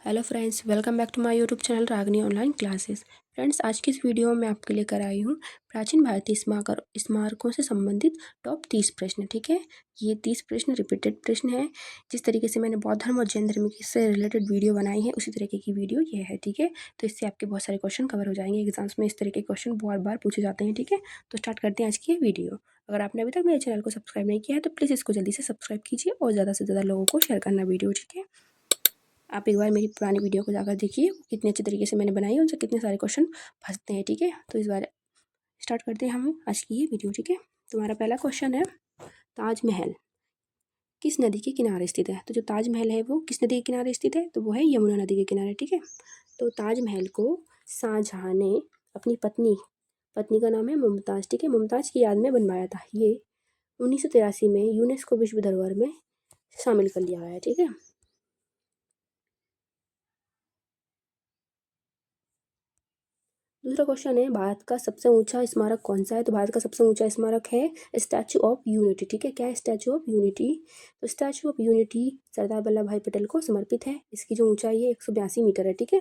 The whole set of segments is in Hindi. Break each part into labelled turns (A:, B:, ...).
A: Hello friends, welcome back to my YouTube channel Ragini online classes. Friends, आज की इस वीडियो में आपके लिए कराई हूँ प्राचीन भारतीय स्मारकों से संबंधित टॉप 30 प्रश्न। ठीक है, ये 30 प्रश्न रिपीटेड प्रश्न हैं। जिस तरीके से मैंने बौद्ध धर्म और जैन धर्म से रिलेटेड वीडियो बनाई है, उसी तरीके की वीडियो ये है। ठीक है, तो इससे आपके बहुत सारे क्वेश्चन कवर हो जाएंगे। एग्जाम्स में इस तरह के क्वेश्चन बहुत बार पूछे जाते हैं। ठीक है, तो स्टार्ट करते हैं आज की ये वीडियो। अगर आपने अभी तक मेरे चैनल को सब्सक्राइब नहीं किया है तो प्लीज़ इसको जल्दी से सब्सक्राइब कीजिए और ज़्यादा से ज़्यादा लोगों को शेयर करना वीडियो। ठीक है, आप एक बार मेरी पुरानी वीडियो को जाकर देखिए, कितने अच्छे तरीके से मैंने बनाई है, उनसे कितने सारे क्वेश्चन फंसते हैं। ठीक है, तो इस बार स्टार्ट करते हैं हम आज की ये वीडियो। ठीक है, तुम्हारा पहला क्वेश्चन है, ताजमहल किस नदी के किनारे स्थित है? तो जो ताजमहल है वो किस नदी के किनारे स्थित है? तो वो है यमुना नदी के किनारे। ठीक है, तो ताजमहल को शाहजहाँ ने अपनी पत्नी पत्नी का नाम है मुमताज़। ठीक है, मुमताज़ की याद में बनवाया था। ये 1983 में यूनेस्को विश्व धरोहर में शामिल कर लिया गया है। ठीक है, दूसरा क्वेश्चन है, भारत का सबसे ऊंचा स्मारक कौन सा है? तो भारत का सबसे ऊंचा स्मारक है स्टैचू ऑफ यूनिटी। ठीक है, क्या है स्टैचू ऑफ यूनिटी? तो statue of unity Sardar Vallabh भाई पटेल को समर्पित है। इसकी जो ऊंचाई है 182 मीटर है। ठीक है,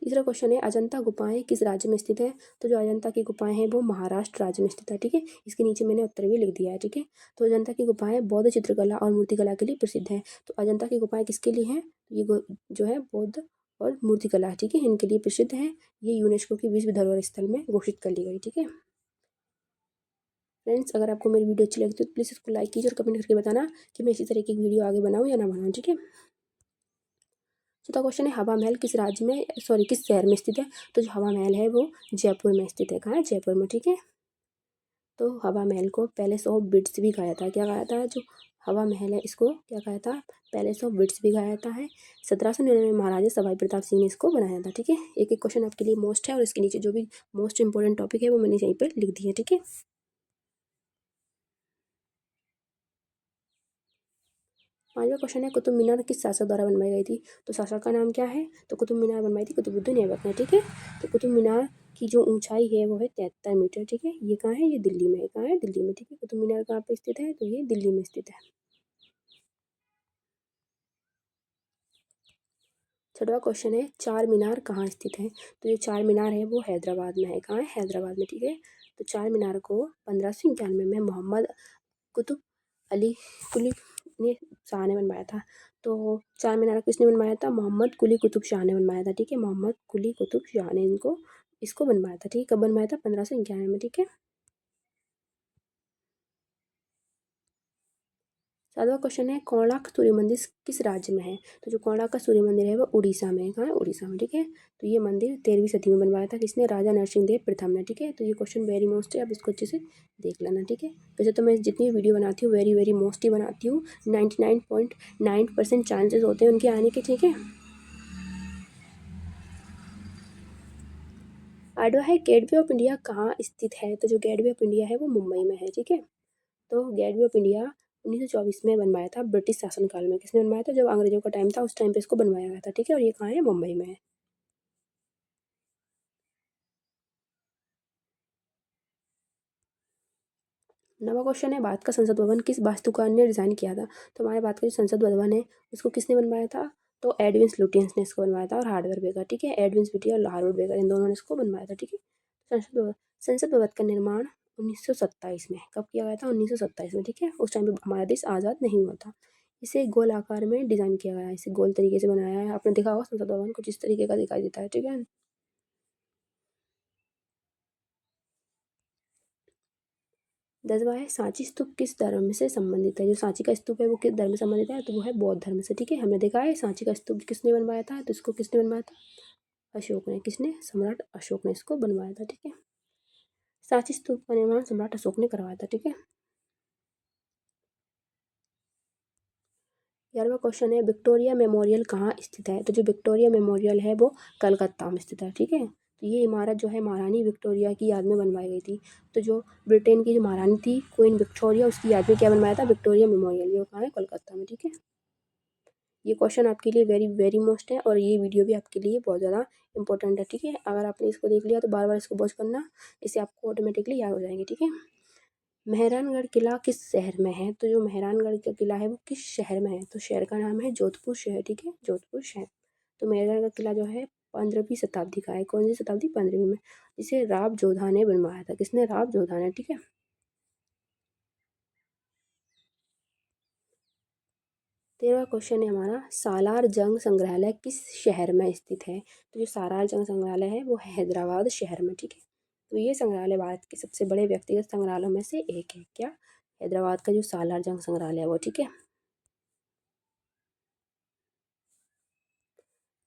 A: तीसरा क्वेश्चन है, अजंता गुफाएं किस राज्य में स्थित है? तो जो अजंता की गुफाएं हैं वो महाराष्ट्र राज्य में स्थित है। ठीक है, इसके नीचे मैंने उत्तर भी लिख दिया है। ठीक है, तो अजंता की गुफाएं बौद्ध चित्रकला और मूर्तिकला के लिए प्रसिद्ध है। तो अजंता की गुफाएं किसके लिए हैं? ये जो है बौद्ध और मूर्तिकला, ठीक है, इनके लिए प्रसिद्ध है। ये यूनेस्को की विश्व धरोहर स्थल में घोषित कर ली गई। ठीक है फ्रेंड्स, अगर आपको मेरी वीडियो अच्छी लगी तो प्लीज़ इसको लाइक कीजिए और कमेंट करके बताना कि मैं इसी तरह की वीडियो आगे बनाऊँ या ना बनाऊँ। ठीक है, चौथा क्वेश्चन है, हवा महल किस राज्य में किस शहर में स्थित है? तो जो हवा महल है वो जयपुर में स्थित है। कहाँ है? जयपुर में। ठीक है, तो हवा महल को पैलेस ऑफ बिट्स भी कहा जाता है। क्या कहा जाता है? जो हवा महल है इसको क्या कहा जाता है? पैलेस ऑफ बिट्स भी कहा जाता है। 1799 में महाराजा सवाई प्रताप सिंह ने इसको बनाया था। ठीक है, एक एक क्वेश्चन आपके लिए मोस्ट है और इसके नीचे जो भी मोस्ट इंपॉर्टेंट टॉपिक है वो मैंने यहीं पर लिख दिया है। ठीक है, पांचवा क्वेश्चन है, कुतुब मीनार किस शासक द्वारा बनवाई गई थी? तो शासक का नाम क्या है? तो कुतुब मीनार बनवाई थी कुतुबुद्दीन ऐबक ने। ठीक है, तो कुतुब मीनार की जो ऊंचाई है वो है 73 मीटर। ठीक है, ये कहाँ है? ये दिल्ली में है। कहाँ है? दिल्ली में। ठीक है, कुतुब मीनार कहाँ पे स्थित है? तो ये दिल्ली में स्थित है। छठवां क्वेश्चन है, चार मीनार कहाँ स्थित है? तो ये चार मीनार है वो हैदराबाद में है। कहाँ है? हैदराबाद में। ठीक है, तो चार मीनार को 1591 में मोहम्मद कुतुब अली कुली ने शाह ने बनवाया था। तो चार मीनार किसने बनवाया था? मोहम्मद कुली कुतुब शाह ने बनवाया था। ठीक है, मोहम्मद कुली कुतुब शाह ने इसको बनवाया था। ठीक है, कब बनवाया था? 1591 में। ठीक है, सातवां क्वेश्चन है, कोणार्क सूर्य मंदिर किस राज्य में है? तो जो कोणार्क का सूर्य मंदिर है वो उड़ीसा में है। कहाँ है? उड़ीसा में। ठीक है, तो ये मंदिर 13वीं सदी में बनवाया था। किसने? राजा नरसिंह देव प्रथम ने। ठीक है, तो ये क्वेश्चन वेरी मोस्ट है, आप इसको अच्छे से देख लेना। ठीक है, वैसे तो मैं जितनी वीडियो बनाती हूँ वेरी वेरी मोस्ट ही बनाती हूँ। 99.9% चांसेस होते हैं उनके आने के। ठीक है, आठवां है, गेटवे ऑफ इंडिया कहाँ स्थित है? तो जो गेटवे ऑफ इंडिया है वो मुंबई में है। ठीक है, तो गेटवे ऑफ इंडिया 1924 में बनवाया था ब्रिटिश शासनकाल में। किसने बनवाया था? जब अंग्रेजों का टाइम था उस टाइम पे इसको बनवाया गया था। ठीक है, और ये कहाँ है? मुंबई में है। नवा क्वेश्चन है, भारत का संसद भवन किस वास्तुकार ने डिजाइन किया था? तो हमारे भारत का जो संसद भवन है उसको किसने बनवाया था? तो एडविन लुटियंस ने इसको बनवाया था और हार्डवेयर बेकर। ठीक है, एडविन लुटियन और हार्डवेयर बेकर इन दोनों ने इसको बनवाया था। ठीक है, संसद भवन का निर्माण 1927 में कब किया गया था? 1927 में। ठीक है, उस टाइम पे हमारा देश आज़ाद नहीं हुआ था। इसे गोल आकार में डिजाइन किया गया है, इसे गोल तरीके से बनाया है। आपने देखा होगा संसद भवन कुछ इस तरीके का दिखाई देता है। ठीक है, 10वां है, सांची स्तूप किस धर्म से संबंधित है? जो सांची का स्तूप है वो किस धर्म से संबंधित है? तो वो है बौद्ध धर्म से। ठीक है, हमने देखा है सांची का स्तूप किसने बनवाया था? तो इसको किसने बनवाया था? अशोक ने। किसने? सम्राट अशोक ने इसको बनवाया था। ठीक है, सांची स्तूप का निर्माण सम्राट अशोक ने करवाया था। ठीक है, 11वां क्वेश्चन है, विक्टोरिया मेमोरियल कहाँ स्थित है? तो जो विक्टोरिया मेमोरियल है वो कलकत्ता में स्थित है। ठीक है, तो ये इमारत जो है महारानी विक्टोरिया की याद में बनवाई गई थी। तो जो ब्रिटेन की जो महारानी थी क्वीन विक्टोरिया, उसकी याद में क्या बनवाया था? Victoria memorial. ये कहाँ है? कोलकाता में। ठीक है, ये क्वेश्चन आपके लिए वेरी वेरी मोस्ट है और ये वीडियो भी आपके लिए बहुत ज़्यादा इंपॉर्टेंट है। ठीक है, अगर आपने इसको देख लिया तो बार बार इसको वॉच करना, इससे आपको ऑटोमेटिकली याद हो जाएंगे। ठीक है, मेहरानगढ़ किला किस शहर में है? तो जो मेहरानगढ़ का किला है वो किस शहर में है? तो शहर का नाम है जोधपुर शहर, ठीक है, जोधपुर शहर। तो मेहरानगढ़ का किला जो है 15वीं शताब्दी का है। कौन सी शताब्दी? 15वीं में। इसे राव जोधा ने बनवाया था। किसने? राव जोधा ने, ठीक है। 13वां क्वेश्चन है हमारा, सालार जंग संग्रहालय किस शहर में स्थित है? तो जो सालार जंग संग्रहालय है वो हैदराबाद शहर में, ठीक है। तो ये संग्रहालय भारत के सबसे बड़े व्यक्तिगत संग्रहालयों में से एक है। क्या? हैदराबाद का जो सालार जंग संग्रहालय है वो, ठीक है।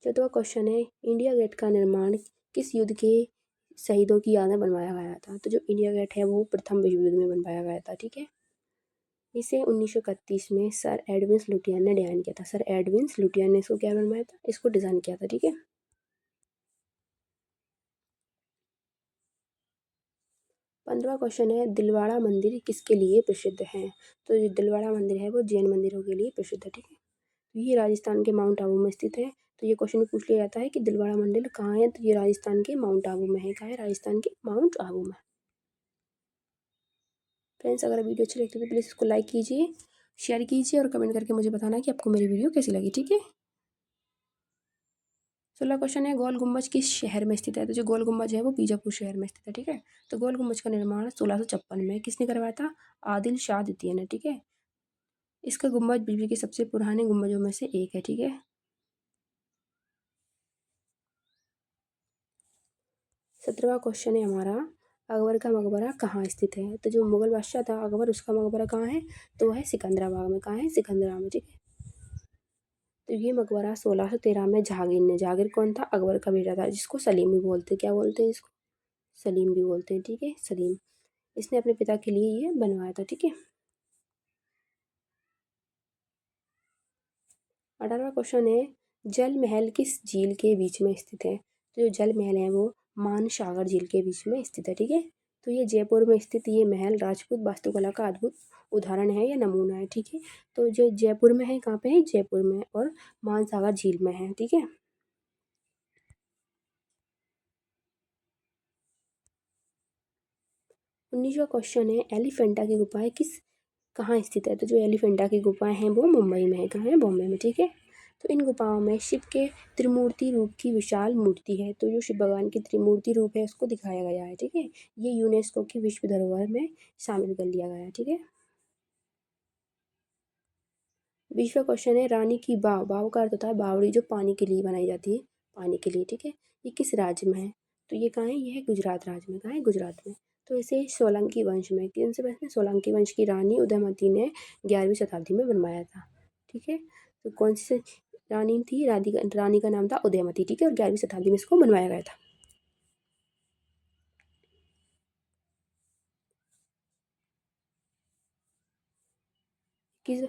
A: 14वां क्वेश्चन है, इंडिया गेट का निर्माण किस युद्ध के शहीदों की याद में बनवाया गया था? तो जो इंडिया गेट है वो प्रथम विश्व युद्ध में बनवाया गया था, ठीक है। इसे 1931 में सर एडविंस लुटियन ने डिजाइन किया था। सर एडविंस लुटियन ने इसको क्या बनवाया था? इसको डिजाइन किया था, ठीक है। 15वां क्वेश्चन है, दिलवाड़ा मंदिर किसके लिए प्रसिद्ध है? तो जो दिलवाड़ा मंदिर है वो जैन मंदिरों के लिए प्रसिद्ध है, ठीक है। तो ये राजस्थान के माउंट आबू में स्थित है। तो ये क्वेश्चन पूछ लिया जाता है कि दिलवाड़ा मंदिर कहाँ है? तो ये राजस्थान के माउंट आबू में है। कहाँ है? राजस्थान के माउंट आबू में। फ्रेंड्स, अगर वीडियो अच्छी लगती है तो प्लीज़ इसको लाइक कीजिए, शेयर कीजिए और कमेंट करके मुझे बताना कि आपको मेरी वीडियो कैसी लगी, ठीक है। 16वां क्वेश्चन है, गोल गुम्बज किस शहर में स्थित है? तो जो गोल गुम्बज है वो बीजापुर शहर में स्थित है, ठीक है। तो गोल गुम्बज का निर्माण 1656 में किसने करवाया था? आदिल शाह द्वितीय ने, ठीक है। इसका गुम्बज विश्व के सबसे पुराने गुम्बजों में से एक है, ठीक है। 17वां क्वेश्चन है हमारा, अकबर का मकबरा कहाँ स्थित है? तो जो मुगल बादशाह था अकबर, उसका मकबरा कहाँ है? तो वह है सिकंदराबाद में। कहाँ है? सिकंदराबाद में, ठीक है। तो ये मकबरा 1613 में जहांगीर ने, जहांगीर कौन था? अकबर का बेटा था, जिसको सलीम भी बोलते हैं। क्या बोलते हैं इसको? सलीम भी बोलते हैं, ठीक है, सलीम। इसने अपने पिता के लिए ये बनवाया था, ठीक है। 18वां क्वेश्चन है, जल महल किस झील के बीच में स्थित है? तो जो जल महल है वो मानसागर झील के बीच में स्थित है, ठीक है। तो ये जयपुर में स्थित ये महल राजपूत वास्तुकला का अद्भुत उदाहरण है या नमूना है, ठीक है। तो जो जयपुर में है, कहाँ पे है? जयपुर में, और मानसागर झील में है, ठीक है। 19वां क्वेश्चन है, एलिफेंटा की गुफाएं कहाँ स्थित है? तो जो एलिफेंटा की गुफाएं हैं वो मुंबई में है। कहाँ है? बॉम्बे में, ठीक है। तो इन गुफाओं में शिव के त्रिमूर्ति रूप की विशाल मूर्ति है। तो जो शिव भगवान की त्रिमूर्ति रूप है उसको दिखाया गया है, ठीक है। ये यूनेस्को की विश्व धरोहर में शामिल कर लिया गया है, ठीक है। 20वां क्वेश्चन है, रानी की बाव, बाव का अर्थ होता है बावड़ी, जो पानी के लिए बनाई जाती है, पानी के लिए, ठीक है। ये किस राज्य में है? तो ये कहाँ है? ये है गुजरात राज्य में। कहाँ है? गुजरात में। तो इसे सोलंकी वंश में, किन से बने? सोलंकी वंश की रानी उदयमती ने 11वीं शताब्दी में बनवाया था, ठीक है। तो कौन सी रानी थी? रानी का नाम था उदयमती, ठीक है, और 11वीं शताब्दी में इसको बनवाया गया था। इक्कीस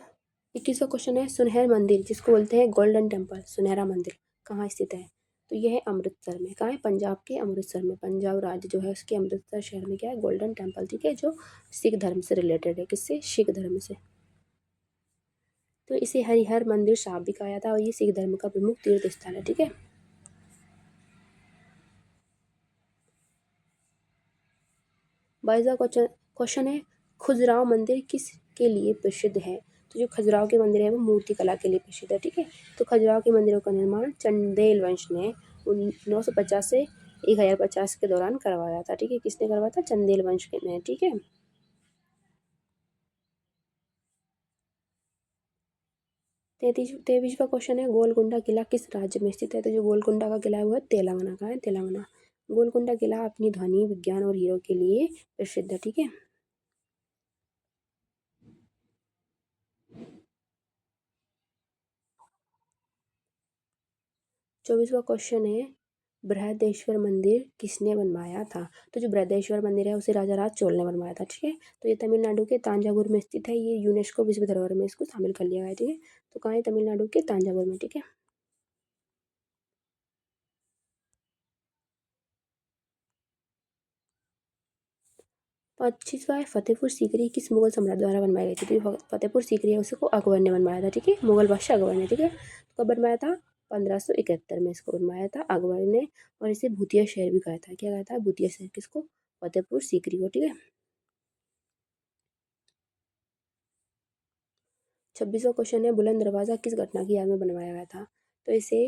A: 21वां क्वेश्चन है, सुनहर मंदिर जिसको बोलते हैं गोल्डन टेम्पल, सुनहरा मंदिर कहाँ स्थित है? तो यह है अमृतसर में। कहाँ है? पंजाब के अमृतसर में। पंजाब राज्य जो है उसके अमृतसर शहर में क्या है? गोल्डन टेम्पल, ठीक है, जो सिख धर्म से रिलेटेड है। किससे? सिख धर्म से। तो इसे हरिहर मंदिर साहब भी कहा जाता है और ये सिख धर्म का प्रमुख तीर्थ स्थल है, ठीक है। 22वां क्वेश्चन है, खजुराहो मंदिर किस के लिए प्रसिद्ध है? तो जो खजुराहो के मंदिर है वो मूर्ति कला के लिए प्रसिद्ध है, ठीक है। तो खजुराहो के मंदिरों का निर्माण चंदेल वंश ने 950 से 1050 के दौरान करवाया था, ठीक है। किसने करवाया था? चंदेल वंश ने, ठीक है। 23वां क्वेश्चन है, गोलकुंडा किला किस राज्य में स्थित है? तो जो गोलकुंडा का किला है वो है तेलंगाना का है, तेलंगाना। गोलकुंडा किला अपनी ध्वनि, विज्ञान और हीरो के लिए प्रसिद्ध है, ठीक है। 24वां क्वेश्चन है, बृहदेश्वर मंदिर किसने बनवाया था? तो जो बृहदेश्वर मंदिर है उसे राजा राज चोल ने बनवाया था, ठीक है। तो ये तमिलनाडु के तांजावुर में स्थित है। ये यूनेस्को विश्व धरोहर में इसको शामिल कर लिया गया है, ठीक है। तो कहाँ है? तमिलनाडु के तांजावुर में, ठीक है। 25वां है, फतेहपुर सीकरी किस मुगल सम्राट द्वारा बनवाई गई थी? तो ये फतेहपुर सीकरी है उसको अकबर ने बनवाया था, ठीक है, मुगल बादशाह अकबर ने, ठीक है। तो कब बनवाया था? 1571 में इसको बनवाया था अकबर ने। और इसे भूतिया शहर भी कहा था। क्या कहा था? भूतिया शहर। किसको? फतेहपुर सीकरी को, ठीक है। 26वां क्वेश्चन है, बुलंद दरवाज़ा किस घटना की याद में बनवाया गया था? तो इसे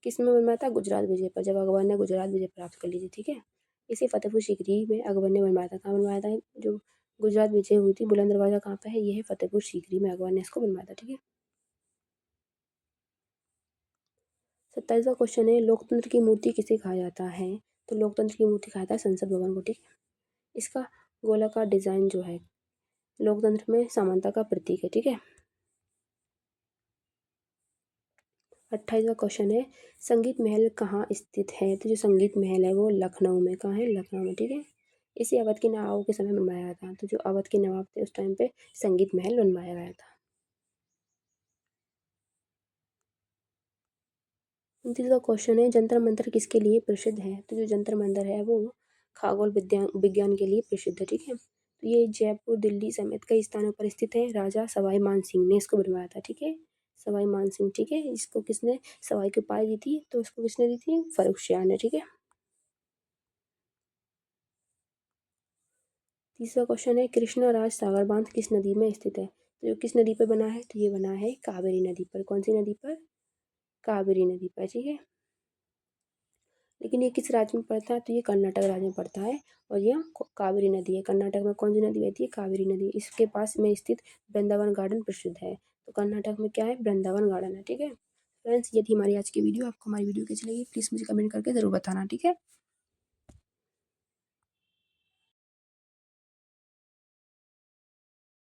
A: किस में बनवाया था? गुजरात विजय पर, जब अकबर ने गुजरात विजय प्राप्त कर ली थी, ठीक है। इसे फतेहपुर सीकरी में अकबर ने बनवाया था। कहाँ बनवाया था? जो गुजरात विजय हुई थी, बुलंद दरवाज़ा कहाँ पे है? ये है फतेहपुर सीकरी में, अकबर ने इसको बनवाया था, ठीक है। 27वां क्वेश्चन है, लोकतंत्र की मूर्ति किसे कहा जाता है? तो लोकतंत्र की मूर्ति कहा जाता है संसद भवन को, ठीक है। इसका गोलाकार डिजाइन जो है लोकतंत्र में समानता का प्रतीक है, ठीक है। 28वां क्वेश्चन है, संगीत महल कहाँ स्थित है? तो जो संगीत महल है वो लखनऊ में, कहाँ है? लखनऊ में, ठीक है। इसे अवध के नवाबों के समय बनवाया गया था। तो जो अवध के नवाब थे उस टाइम पे संगीत महल बनवाया गया था। 29वां क्वेश्चन है, जंतर मंतर किसके लिए प्रसिद्ध है? तो जो जंतर मंतर है वो खगोल विज्ञान विज्ञान के लिए प्रसिद्ध है, ठीक है। तो ये जयपुर, दिल्ली समेत कई स्थानों पर स्थित है। राजा सवाई मानसिंह ने इसको बनवाया था, ठीक है। सवाई मानसिंह, ठीक है। इसको किसने सवाई की उपाधि दी थी? तो इसको किसने दी थी? फर्रुखशाह ने, ठीक है। 30वां क्वेश्चन है, कृष्णा राज सागर बांध किस नदी में स्थित है? तो जो किस नदी पर बना है? तो ये बना है कावेरी नदी पर। कौन सी नदी पर? कावेरी नदी पर, ठीक है। लेकिन ये किस राज्य में पड़ता है? तो ये कर्नाटक राज्य में पड़ता है और यह कावेरी नदी है। कर्नाटक में कौन सी नदी बहती है? कावेरी नदी। इसके पास में स्थित वृंदावन गार्डन प्रसिद्ध है। तो कर्नाटक में क्या है? वृंदावन गार्डन है, ठीक है। फ्रेंड्स, ये थी हमारी आज की वीडियो। आपको हमारी वीडियो कैसी लगी प्लीज़ मुझे कमेंट करके ज़रूर बताना, ठीक है।